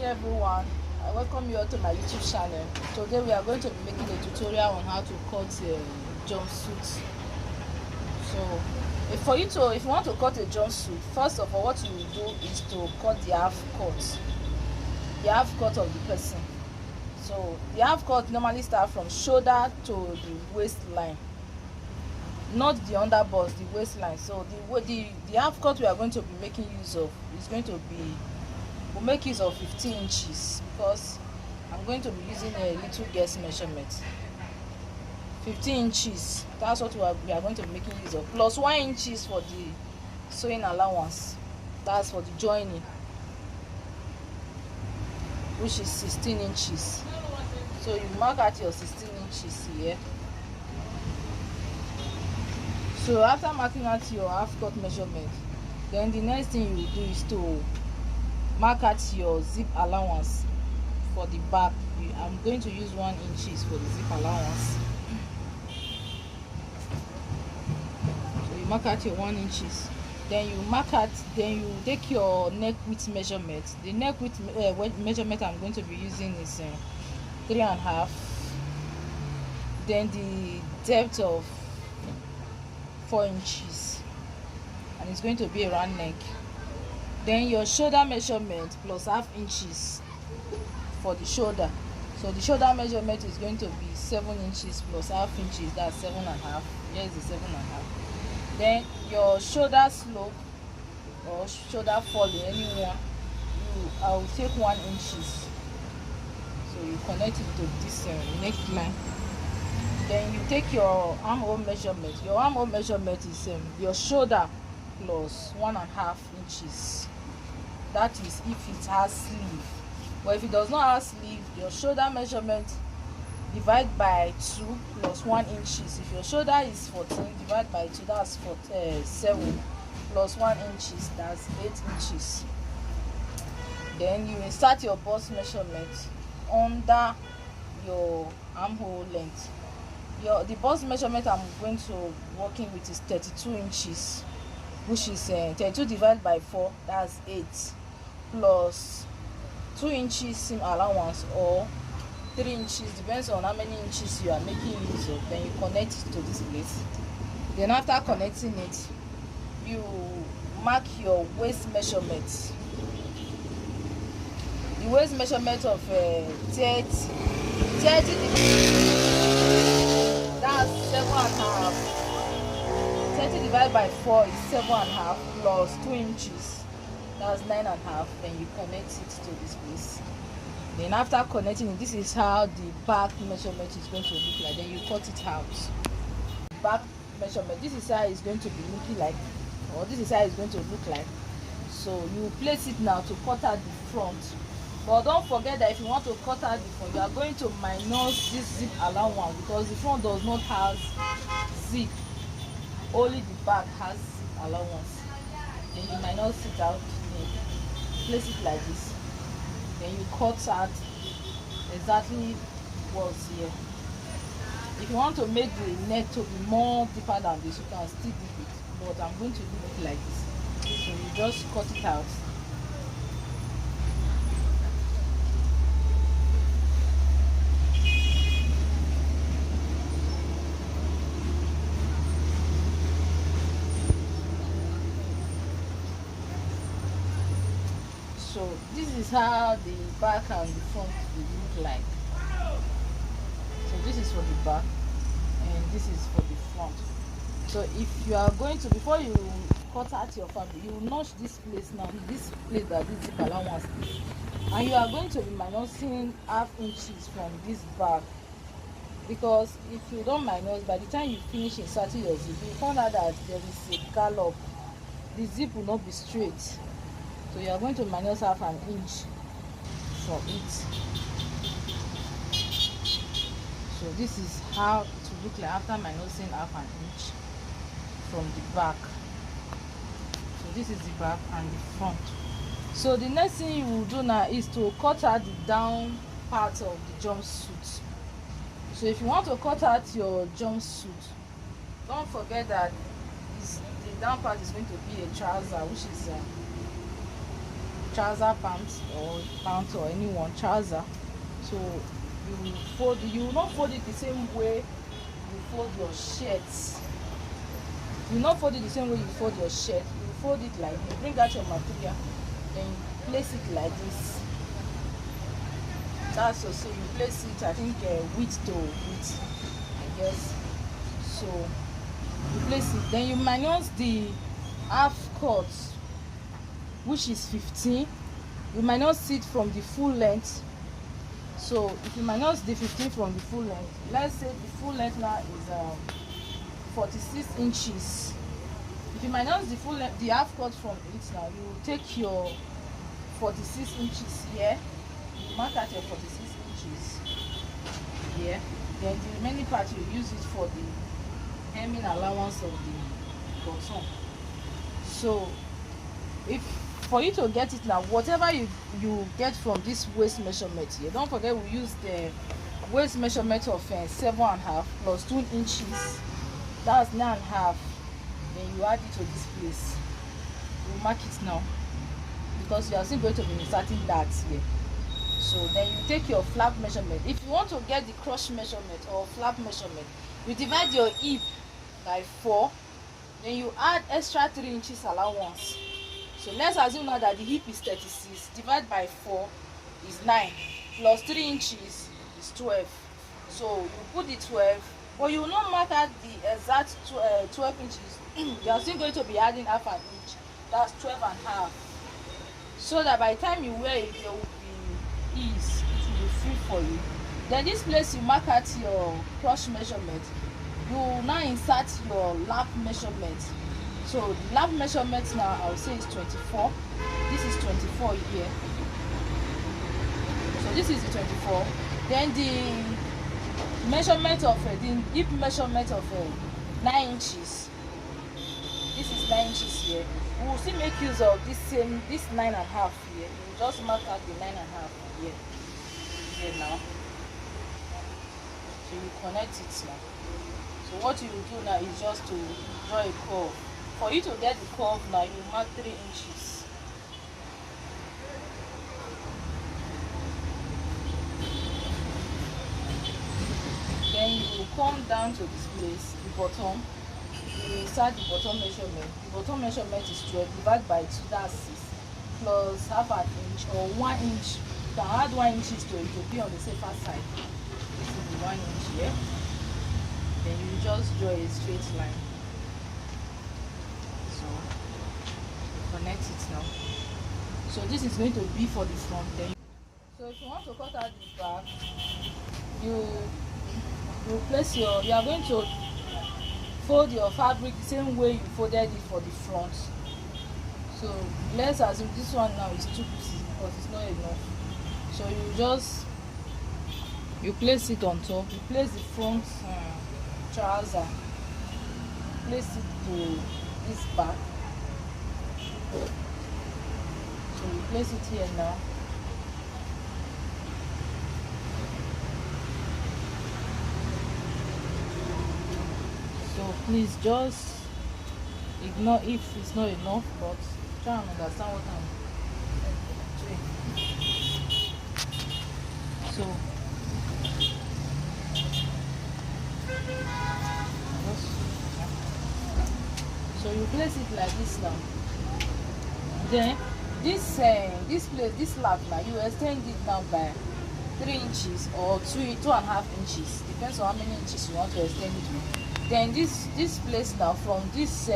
everyone, I welcome you all to my YouTube channel. Today we are going to be making a tutorial on how to cut a jumpsuit. So if you want to cut a jumpsuit, first of all what you will do is to cut the half cut of the person. So the half cut normally start from shoulder to the waistline, not the underbust, the waistline. So the half cut we are going to be making use of is going to be, we'll make use of 15 inches because I'm going to be using a little guess measurement. 15 inches, that's what we are going to be making use of, plus 1 inches for the sewing allowance, that's for the joining, which is 16 inches. So you mark out your 16 inches here. So after marking out your half cut measurement, then the next thing you will do is to mark out your zip allowance for the back. I'm going to use 1 inches for the zip allowance. So you mark out your 1 inches. Then you take your neck width measurement. The neck width measurement I'm going to be using is 3.5. Then the depth of 4 inches, and it's going to be a round neck. Then your shoulder measurement plus half inches for the shoulder. So the shoulder measurement is going to be 7 inches plus half inches, that's 7.5. Here is the 7.5. Then your shoulder slope or shoulder falling, anyone, I will take 1 inches. So you connect it to this neckline. Then you take your armhole measurement. Your armhole measurement is your shoulder plus 1.5 inches. That is if it has sleeve. But if it does not have sleeve, your shoulder measurement divide by 2 plus 1 inches. If your shoulder is 14, divide by 2, that's 7 plus 1 inches, that's 8 inches. Then you insert your bust measurement under your armhole length. The bust measurement I'm going to working with is 32 inches, which is 32 divided by 4, that's 8, plus 2 inches seam allowance or 3 inches, depends on how many inches you are making use of. Then you connect it to this place. Then after connecting it, you mark your waist measurement. The waist measurement of 30, that's 7.5. 30 divided by 4 is 7.5 plus 2 inches, that's 9.5. Then you connect it to this place. Then after connecting it, this is how the back measurement is going to look like. Then you cut it out. Back measurement, this is how it's going to be looking like, or this is how it's going to look like. So you place it now to cut out the front. But don't forget that if you want to cut out the front, you are going to minus this zip allowance because the front does not have zip, only the back has zip allowance. Then you minus it out, place it like this. Then you cut out exactly what's here. If you want to make the neck to be more deeper than this, you can still dip it, but I'm going to do it like this. So you just cut it out. So this is how the back and the front will look like. So this is for the back and this is for the front. So if you are going to, before you cut out your family, you will notch this place now, this place that this zip allowance is, and you are going to be minusing half inches from this back, because if you don't minus, by the time you finish inserting your zip, you find out that there is a gallop. The zip will not be straight. So you are going to minus half an inch from it. So this is how it will look like after minusing half an inch from the back. So this is the back and the front. So the next thing you will do now is to cut out the down part of the jumpsuit. So if you want to cut out your jumpsuit, don't forget that the down part is going to be a trouser, which is trouser pants or anyone trouser. So you fold, you will not fold it the same way you fold your shirts. You will not fold it the same way you fold your shirt. You fold it like you bring out your material, then you place it like this. That's so you place it, I think width to width, I guess. So you place it, then you minus the half cut, which is 15. You minus it from the full length. So if you minus the 15 from the full length, let's say the full length now is 46 inches. If you minus the full length, the half cut from it, now you will take your 46 inches here, you mark out your 46 inches here, then the remaining part you use it for the hemming allowance of the bottom. So if for you to get it now, whatever you get from this waist measurement here, don't forget we use the waist measurement of 7.5 plus 2 inches, that's 9.5. Then you add it to this place, you mark it now, because you are still going to be inserting that here. So then you take your flap measurement. If you want to get the crotch measurement or flap measurement, you divide your hip by 4, then you add extra 3 inches allowance. So let's assume now that the hip is 36, divide by 4 is 9, plus 3 inches is 12. So you put the 12, but you will not mark out the exact 12 inches. You are still going to be adding half an inch, that's 12.5. So that by the time you wear it, there will be ease, it will be free for you. Then this place you mark out your crotch measurement, you will now insert your lap measurement. So the lap measurement now I will say is 24. This is 24 here. So this is the 24. Then the measurement of the hip measurement of 9 inches. This is 9 inches here. We will still make use of this 9.5 here. You will just mark out the 9.5 here now. So you connect it now. So what you will do now is just to draw a curve. For you to get the curve now, you mark 3 inches. Then you will come down to this place, the bottom. You insert the bottom measurement. The bottom measurement is 12, divided by 2, that's 6, plus half an inch or 1 inch. You can add 1 inch to it to be on the safer side. This is the 1 inch here. Then you just draw a straight line. So connect it now. So this is going to be for the front. Then so if you want to cut out the back, you place your, you are going to fold your fabric the same way you folded it for the front. So let's assume this one now is too busy, but it's not enough. So you place it on top. You place the front trouser, place it to this back. So you place it here now. So please just ignore if it's not enough, but try and understand what I'm doing. So you place it like this now. Then this place, this lap now, you extend it now by 3 inches or 2.5 inches, depends on how many inches you want to extend it with. Then this place now, from this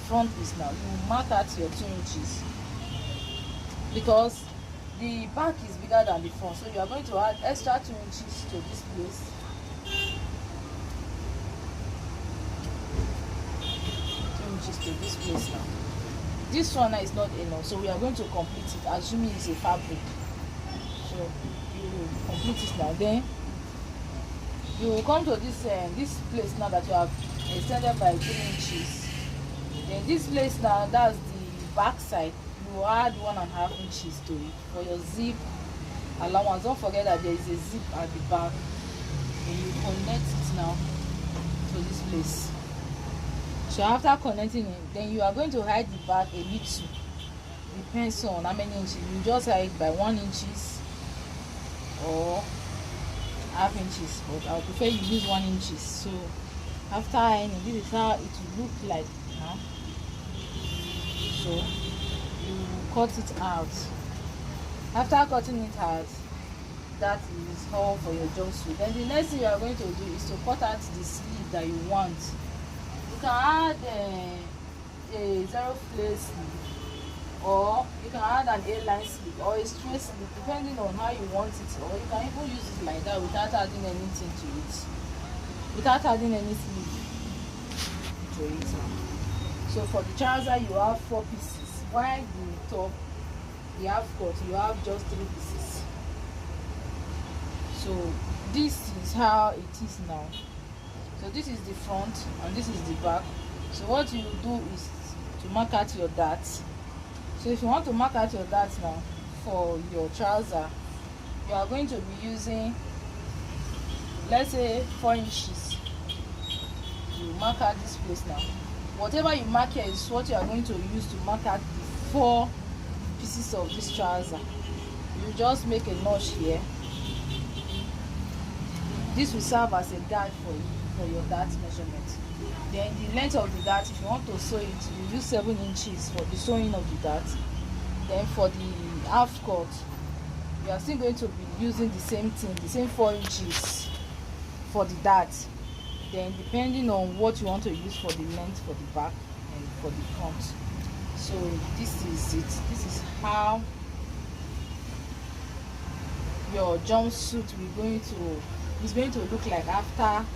front piece now, you mark out your 2 inches, because the back is bigger than the front, so you are going to add extra 2 inches to this place. 2 inches to this place now. This one now is not enough, so we are going to complete it, assuming it's a fabric. So you will complete it now. Then you will come to this place now that you have extended by 3 inches. Then this place now, that's the back side, you will add 1.5 inches to it for your zip allowance. Don't forget that there is a zip at the back. And you connect it now to this place. So after connecting it, then you are going to hide the back a little. depends on how many inches. You just like by 1 inches or half inches, but I would prefer you use 1 inches. So after ironing, this is how it will look like now. So you cut it out. After cutting it out, that is all for your jumpsuit. Then the next thing you are going to do is to cut out the sleeve that you want. You can add a zero flare sleeve, or you can add an A-line sleeve or a straight sleeve, depending on how you want it. Or you can even use it like that without adding anything to it, without adding any sleeve to it. So for the trouser, you have 4 pieces, while the top, the half cut, you have just 3 pieces. So this is how it is now. So this is the front and this is the back. So what you do is to mark out your darts. So if you want to mark out your darts now for your trouser, you are going to be using, let's say, 4 inches. You mark out this place now. Whatever you mark here is what you are going to use to mark out the 4 pieces of this trouser. You just make a notch here. This will serve as a dart for you, for your dart measurement. Then the length of the dart, if you want to sew it, you use 7 inches for the sewing of the dart. Then for the half cut, you are still going to be using the same thing, the same 4 inches for the dart. Then depending on what you want to use for the length for the back and for the front. So this is it. This is how your jumpsuit is going to look like after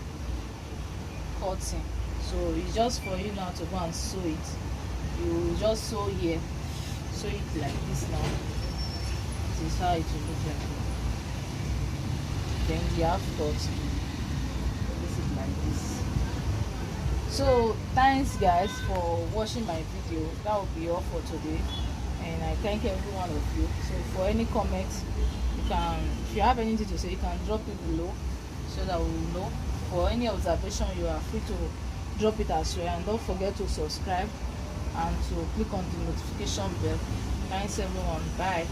cutting. So it's just for you now to go and sew it. You just sew here, sew it like this now. This is how it will look like. Then the half cut, this is like this. So thanks guys for watching my video. That will be all for today, and I thank every one of you. So for any comments, you can, if you have anything to say, you can drop it below so that we will know. For any observation, you are free to drop it as well, and don't forget to subscribe and to click on the notification bell. Thanks everyone. Bye.